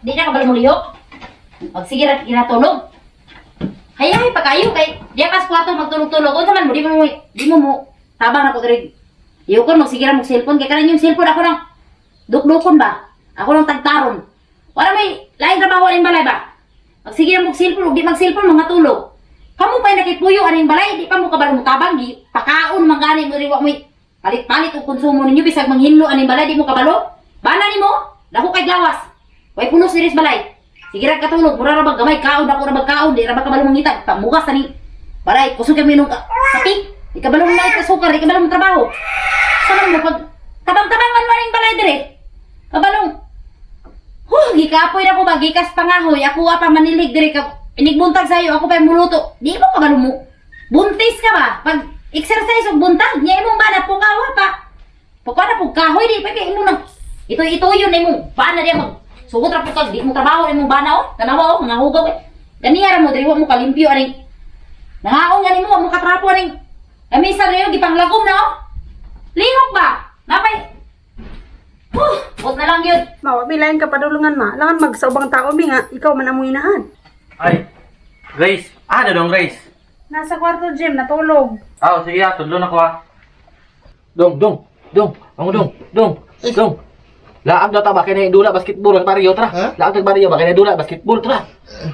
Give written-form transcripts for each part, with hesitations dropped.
Di na ka ba luliho? Sige ra kinatulog. Hayay pa kayo kay diya kas kwarto magtulog-tulog. Unsa man mo di mo tabang na ko diri. Iyo kon magsige ra mo cellphone kay kanan yung cellphone ako nang dukdukon ba? Ako nang tagtaron. Wala may lain trabaho aning balay ba? Magsige ra mo cellphone ug di mag-cellphone mga tulog. Kamu pa nakipuyo aning balay di pa mo kabalo mo tabang di pakaon mangani mo riwa mo palit-palit og konsumo ninyo bisag manghinlo aning balay di mo kabalo. Bana nimo, dako kay gawas. Way pulos diris balay. Sige ra katulog, mura ra bag gamay kaon ako ra bag kaon, di ra ba kabalo mangitag, pamugas ani. Balay, kusog kami nung sakit. Di kabalo mo na sukar, di kabalo mo trabaho. Sama mo pag tabang-tabangan mo aning balay dire. Kabalong. Gikapoy na ko ba gikas pangahoy, ako pa manilig dire ka. Inigbuntag sayo, ako pa muluto. Di mo kabalo mo. Buntis ka ba? Pag exercise og buntag, nya imong bana pukawa pa. Pukawa na kahoy di pa kay imo nang ito yun imong bana di mag sugot ra pukag di mo trabaho imong bana oh. Tanawa oh, mga hugaw eh. Ganiya ra mo diri mo kalimpyo aning. Nangaong gani mo mo katrapo aning. Lamisa ra gipanglagom na oh. Lihok ba? Napay. Bot na lang yun. Mawa, bilayan ka padulungan ma. Langan magsaubang tao mi nga, ikaw man ang inahan. Ay, Grace. Ano dong, Grace? Nasa kwarto gym, natulog. Ah, sige ah, tudlo na ko ah. Dong. Ang dong. Laag daw ta ba kay dula basketball ang bariyo tra. Ha? Laag tag bariyo ba kay dula basketball tra.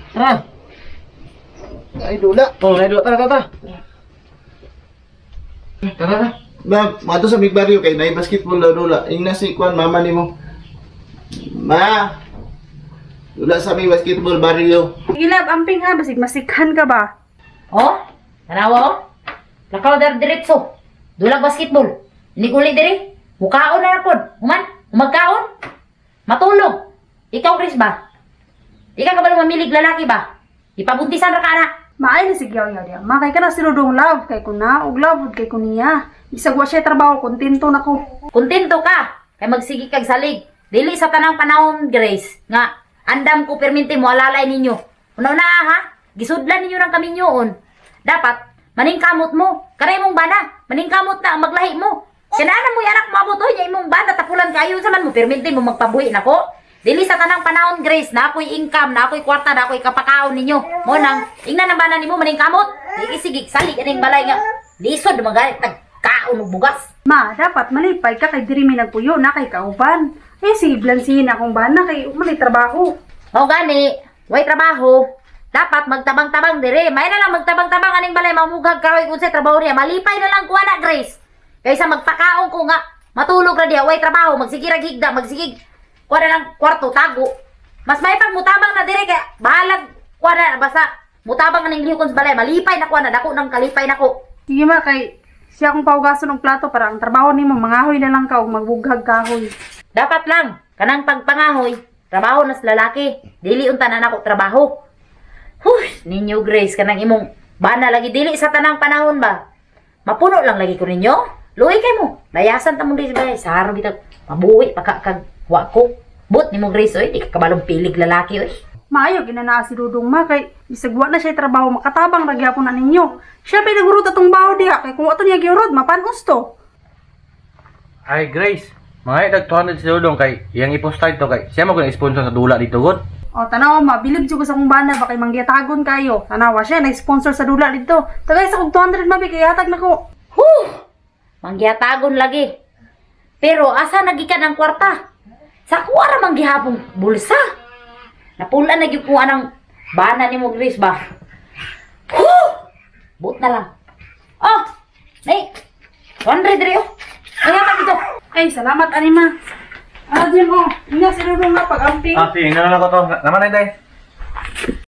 Tra. Ay, dula. Oh, nay dula tra. Tara. Ba, mato sa big barrio kay nay basketball daw dula. Ing na si Kwan, mama nimo. Ma. Dula sa aming basketball barrio. Sige lab, amping ha, basig masikhan ka ba? Oh, tanawa oh. Lakaw dar diretso. Dulag basketball. Inig-uli diri. Mukaon na rapod. Human, magkaon. Matulog. Ikaw, Chris ba? Di ka kabalo mamilig lalaki ba? Ipabuntisan ra ka na. Maay na sigyaw yaw diya. Makay ka na sinudong love kay kuna, ug love kay kuniya. Isag wa siya trabaho, kontento na ko. Kontento ka. Kay magsigi kag salig. Dili sa tanang panahon, Grace. Nga, andam ko perminti mo alalay ninyo. Una na ha? Gisudlan ninyo ng kaminyoon. Dapat, maningkamot mo. Kanay mong bana. Maningkamot na ang maglahi mo. Kinaanan mo yung anak mabuto niya imong bana tapulan kayo sa man mo perminti mo magpabuhi nako. Dili sa tanang panahon, Grace, na ako'y income, na ako'y kwarta, na ako'y kapakaon ninyo. Mo nang ingnan ang bana nimo maningkamot. Dili sige salig aning balay nga. Lisod magalit tagkaon og bugas. Ma, dapat malipay ka kay diri mi nagpuyo na kay kauban. Eh sige blansihin akong bana kay mali trabaho. O gani, way trabaho. Dapat magtabang-tabang dire. May na lang magtabang-tabang aning balay mamugag karoy kun sa trabaho niya. Malipay na lang kuha na, Grace. Kaysa magpakaon ko nga matulog ra diya way trabaho, magsigig ra higda, magsigig kuha na ng kwarto tago. Mas may pag mutabang na dire kay bahalag kuha na basta mutabang aning lihok sa balay. Malipay na kuha na dako nang kalipay nako. Sige ma, kay siya akong paugason ng plato para ang trabaho nimo mangahoy na lang ka ug magbughag kahoy. Dapat lang kanang pagpangahoy, trabaho na sa lalaki. Dili unta na nako trabaho. Ninyo Grace kanang imong bana lagi dili sa tanang panahon ba. Mapuno lang lagi ko ninyo. Luoy kay mo. Layasan ta mo di ba sa araw bitag mabuhi pakakag wa ko. But nimo Grace oy, di ka kabalong pilig lalaki oy. Maayo ginanaa si Dudong ma kay bisag wa na siya trabaho makatabang ra gyapon na ninyo. Siya pa nagurot atong bawo diha kay kung ato niya giurod mapanos to. Ay, Grace. Mga 200 si Dudong kay iyang i-post to kay siya mo kung sponsor sa dula dito god. O tanawa ma, bilib jud ko sa akong bana ba kay manggiyatagon kayo. Tanawa siya nag-sponsor sa dula dito. Tagay sa kog 200 mabi kay hatag nako. Manggiyatagon lagi. Pero asa nagikan ang kwarta? Sa kuwara manggihapong bulsa. Napula na gyud ko anang bana nimo Grace ba? But na lang. Oh, nay. 100 rin oh. Kaya pa dito. Ay, salamat anima. Jim, ina si Dudong na pag-amping. Ah, sige, na ko to. Naman na day.